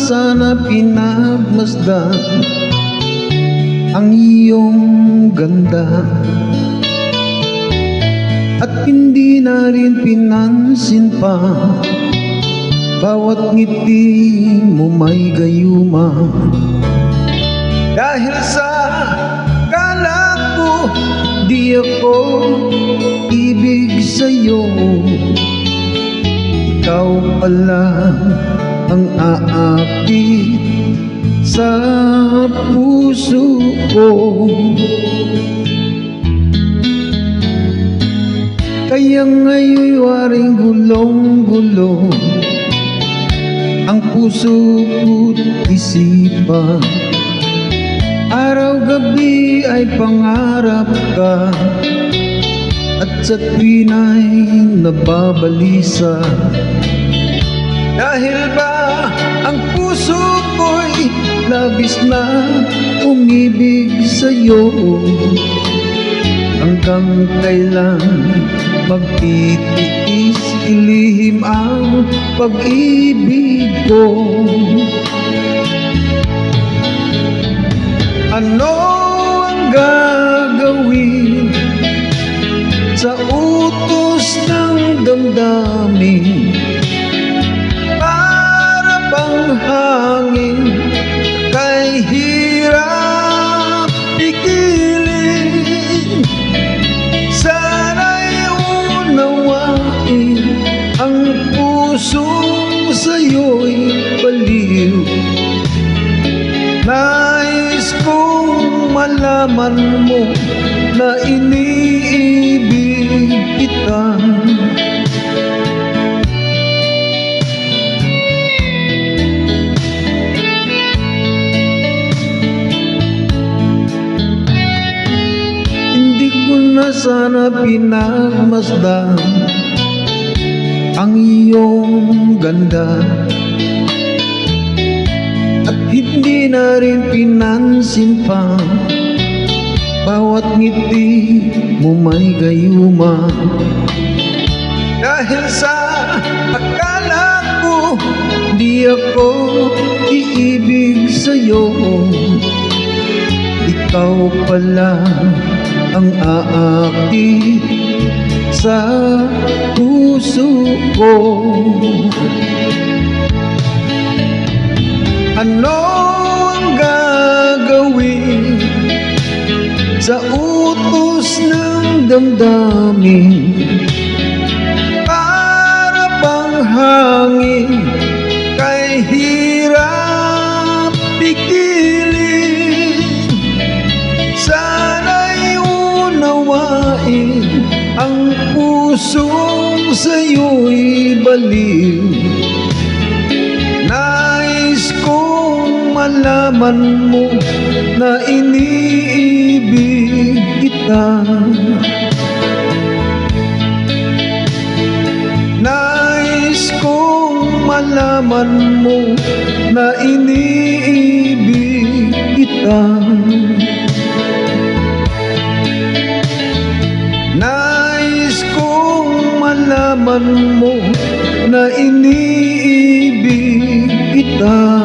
sana pinagmasdan ang iyong ganda, at hindi na rin pinansin pa bawat ngiti mo may gayuma. Dahil sa kala ko di ako ibig sa'yo, ikaw pala ang aakit sa puso ko. Kaya ngayon'y waring gulong-gulo ang puso ko't isipan. Araw-gabi ay pangarap ka, at sa tuwin ay nababalisa. Dahil ba ang puso ko'y labis na umibig sa'yo? Hanggang kailan magtitiis, ilihim ang pag-ibig ko? Ano ang gagawin sa utos ng damdamin? Para bang hangin kay hirap pigilin. Sana'y unawain ang pusong sa'yo'y baliw. Nais kong malaman mo na iniibig kita. Hindi ko na sana pinagmasdan ang iyong ganda, at hindi na rin pinansin pa bawat ngiti mo may gayuma. Dahil sa akala ko di ako iibig sa'yo, ikaw pala ang aakit sa puso ko. Ano ang gagawin sa utos ng damdamin? Para bang hangin kay hirap pigilin. Sana'y unawain ang pusong sa'yo'y baliw. Nais kong malaman mo na iniibig kita. Nais kong malaman mo na iniibig kita. Nais kong malaman mo na iniibig kita.